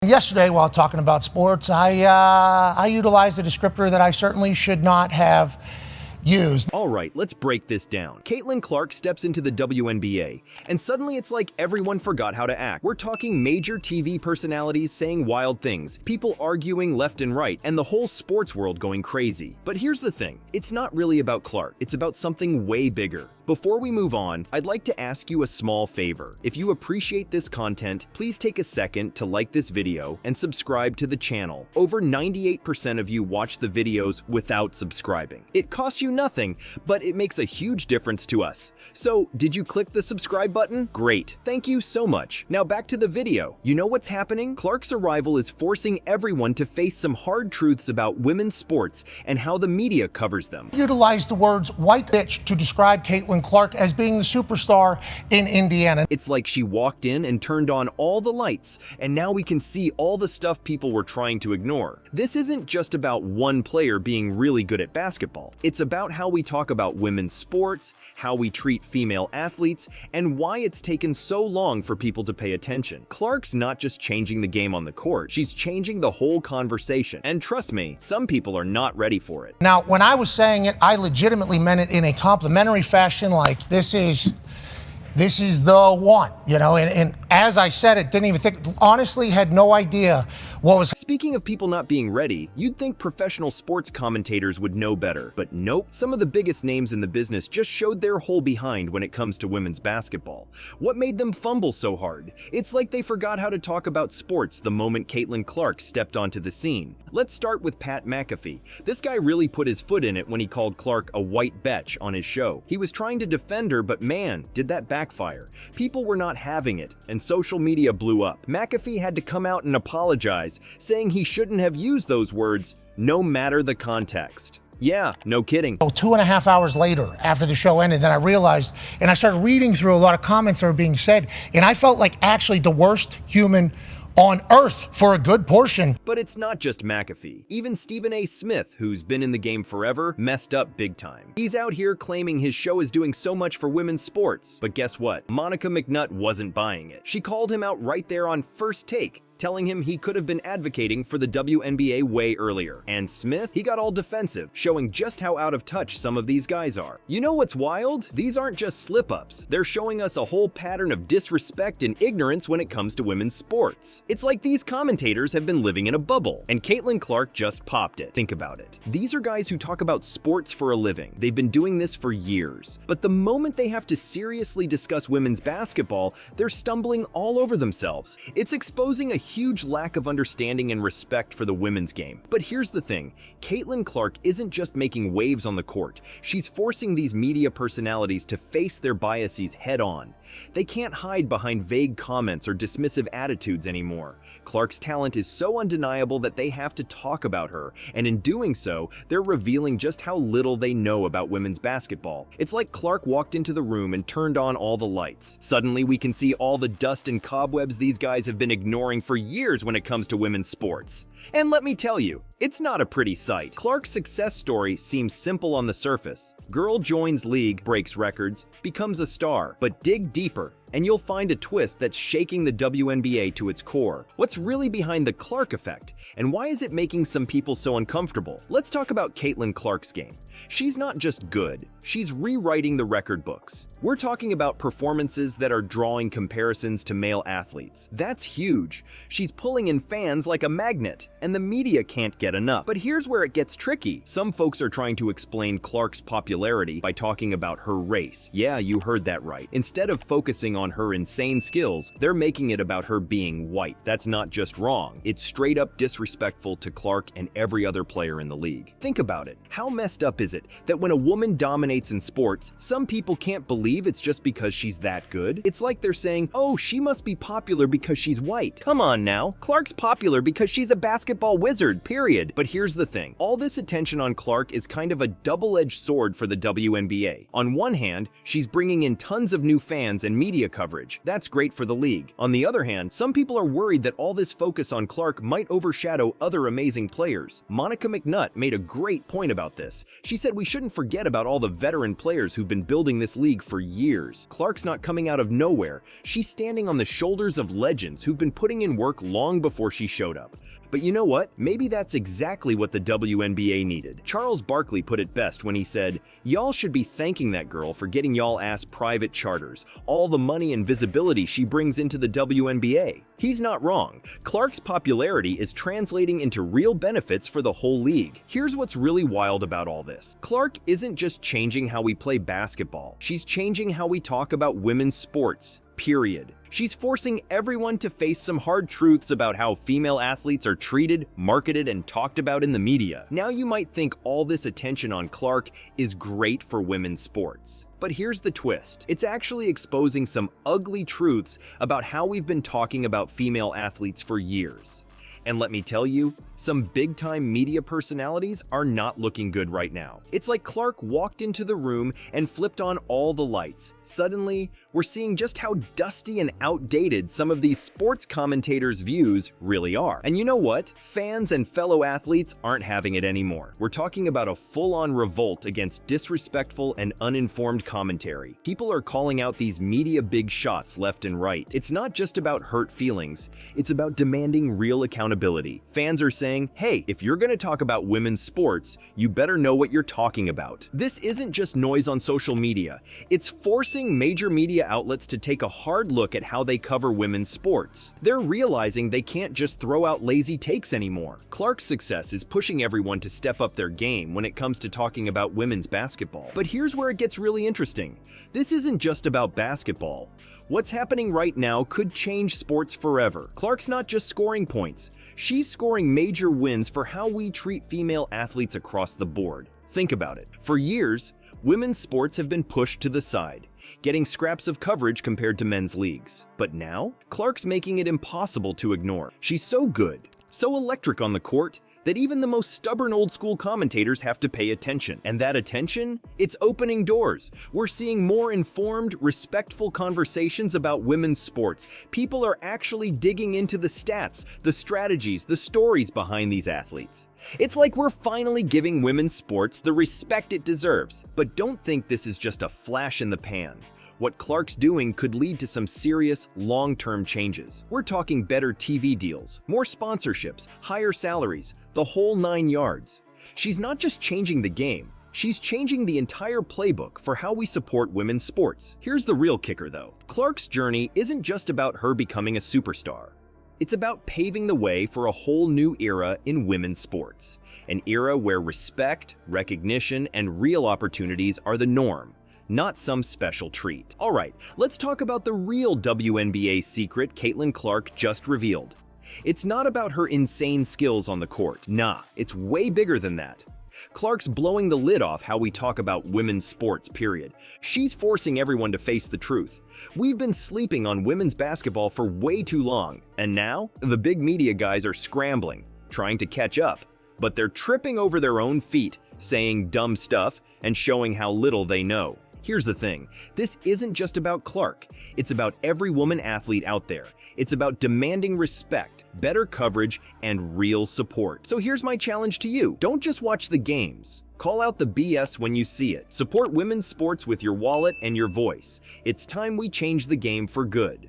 Yesterday, while talking about sports, I utilized a descriptor that I certainly should not have used. All right, let's break this down. Caitlin steps into the WNBA, and suddenly it's like everyone forgot how to act. We're talking major TV personalities saying wild things, people arguing left and right, and the whole sports world going crazy. But here's the thing, it's not really about Clark, it's about something way bigger. Before we move on, I'd like to ask you a small favor. If you appreciate this content, please take a second to like this video and subscribe to the channel. Over 98% of you watch the videos without subscribing. It costs you nothing, but it makes a huge difference to us. So, did you click the subscribe button? Great. Thank you so much. Now back to the video. You know what's happening? Clark's arrival is forcing everyone to face some hard truths about women's sports and how the media covers them. Utilized the words white bitch to describe Caitlin Clark as being the superstar in Indiana. It's like she walked in and turned on all the lights, and now we can see all the stuff people were trying to ignore. This isn't just about one player being really good at basketball. It's about how we talk about women's sports, how we treat female athletes, and why it's taken so long for people to pay attention. Clark's not just changing the game on the court, she's changing the whole conversation. And trust me, some people are not ready for it. Now, when I was saying it, I legitimately meant it in a complimentary fashion, like this is the one, you know, and as I said it, didn't even think, honestly had no idea what was. Speaking of people not being ready, you'd think professional sports commentators would know better, but nope. Some of the biggest names in the business just showed their whole behind when it comes to women's basketball. What made them fumble so hard? It's like they forgot how to talk about sports the moment Caitlin Clark stepped onto the scene. Let's start with Pat McAfee. This guy really put his foot in it when he called Clark a white bitch on his show. He was trying to defend her, but man, did that backfire. People were not having it, and social media blew up. McAfee had to come out and apologize, saying he shouldn't have used those words, no matter the context. Yeah, no kidding. 2.5 hours later, after the show ended, then I realized, and I started reading through a lot of comments that were being said, and I felt like actually the worst human on earth for a good portion. But it's not just McAfee. Even Stephen A. Smith, who's been in the game forever, messed up big time. He's out here claiming his show is doing so much for women's sports. But guess what? Monica McNutt wasn't buying it. She called him out right there on First Take, telling him he could have been advocating for the WNBA way earlier. And Smith, he got all defensive, showing just how out of touch some of these guys are. You know what's wild? These aren't just slip-ups. They're showing us a whole pattern of disrespect and ignorance when it comes to women's sports. It's like these commentators have been living in a bubble, and Caitlin Clark just popped it. Think about it. These are guys who talk about sports for a living. They've been doing this for years. But the moment they have to seriously discuss women's basketball, they're stumbling all over themselves. It's exposing a huge lack of understanding and respect for the women's game. But here's the thing, Caitlin Clark isn't just making waves on the court, she's forcing these media personalities to face their biases head on. They can't hide behind vague comments or dismissive attitudes anymore. Clark's talent is so undeniable that they have to talk about her, and in doing so, they're revealing just how little they know about women's basketball. It's like Clark walked into the room and turned on all the lights. Suddenly we can see all the dust and cobwebs these guys have been ignoring for years when it comes to women's sports. And let me tell you, it's not a pretty sight. Clark's success story seems simple on the surface. Girl joins league, breaks records, becomes a star. But dig deeper, and you'll find a twist that's shaking the WNBA to its core. What's really behind the Clark effect, and why is it making some people so uncomfortable? Let's talk about Caitlin Clark's game. She's not just good, she's rewriting the record books. We're talking about performances that are drawing comparisons to male athletes. That's huge. She's pulling in fans like a magnet, and the media can't get enough. But here's where it gets tricky. Some folks are trying to explain Clark's popularity by talking about her race. Yeah, you heard that right. Instead of focusing on her insane skills, they're making it about her being white. That's not just wrong, it's straight up disrespectful to Clark and every other player in the league. Think about it. How messed up is it that when a woman dominates in sports, some people can't believe it's just because she's that good? It's like they're saying, oh, she must be popular because she's white. Come on now, Clark's popular because she's a basketball wizard, period. But here's the thing, all this attention on Clark is kind of a double-edged sword for the WNBA. On one hand, she's bringing in tons of new fans and media coverage. That's great for the league. On the other hand, some people are worried that all this focus on Clark might overshadow other amazing players. Monica McNutt made a great point about this. She said we shouldn't forget about all the veteran players who've been building this league for years. Clark's not coming out of nowhere. She's standing on the shoulders of legends who've been putting in work long before she showed up. But you know what? Maybe that's exactly what the WNBA needed. Charles Barkley put it best when he said, "Y'all should be thanking that girl for getting y'all ass private charters, all the money and visibility she brings into the WNBA." He's not wrong. Clark's popularity is translating into real benefits for the whole league. Here's what's really wild about all this. Clark isn't just changing how we play basketball. She's changing how we talk about women's sports. Period. She's forcing everyone to face some hard truths about how female athletes are treated, marketed, and talked about in the media. Now you might think all this attention on Clark is great for women's sports. But here's the twist. It's actually exposing some ugly truths about how we've been talking about female athletes for years. And let me tell you, some big-time media personalities are not looking good right now. It's like Clark walked into the room and flipped on all the lights. Suddenly, we're seeing just how dusty and outdated some of these sports commentators' views really are. And you know what? Fans and fellow athletes aren't having it anymore. We're talking about a full-on revolt against disrespectful and uninformed commentary. People are calling out these media big shots left and right. It's not just about hurt feelings. It's about demanding real accountability. Fans are saying, hey, if you're going to talk about women's sports, you better know what you're talking about. This isn't just noise on social media. It's forcing major media outlets to take a hard look at how they cover women's sports. They're realizing they can't just throw out lazy takes anymore. Clark's success is pushing everyone to step up their game when it comes to talking about women's basketball. But here's where it gets really interesting. This isn't just about basketball. What's happening right now could change sports forever. Clark's not just scoring points. She's scoring major wins for how we treat female athletes across the board. Think about it. For years, women's sports have been pushed to the side, getting scraps of coverage compared to men's leagues. But now, Clark's making it impossible to ignore. She's so good, so electric on the court, that even the most stubborn old-school commentators have to pay attention. And that attention? It's opening doors. We're seeing more informed, respectful conversations about women's sports. People are actually digging into the stats, the strategies, the stories behind these athletes. It's like we're finally giving women's sports the respect it deserves. But don't think this is just a flash in the pan. What Clark's doing could lead to some serious, long-term changes. We're talking better TV deals, more sponsorships, higher salaries, the whole 9 yards. She's not just changing the game, she's changing the entire playbook for how we support women's sports. Here's the real kicker though. Clark's journey isn't just about her becoming a superstar. It's about paving the way for a whole new era in women's sports. An era where respect, recognition, and real opportunities are the norm, not some special treat. All right, let's talk about the real WNBA secret Caitlin Clark just revealed. It's not about her insane skills on the court. Nah, it's way bigger than that. Clark's blowing the lid off how we talk about women's sports, period. She's forcing everyone to face the truth. We've been sleeping on women's basketball for way too long, and now the big media guys are scrambling, trying to catch up. But they're tripping over their own feet, saying dumb stuff and showing how little they know. Here's the thing, this isn't just about Clark. It's about every woman athlete out there. It's about demanding respect, better coverage, and real support. So here's my challenge to you. Don't just watch the games. Call out the BS when you see it. Support women's sports with your wallet and your voice. It's time we change the game for good.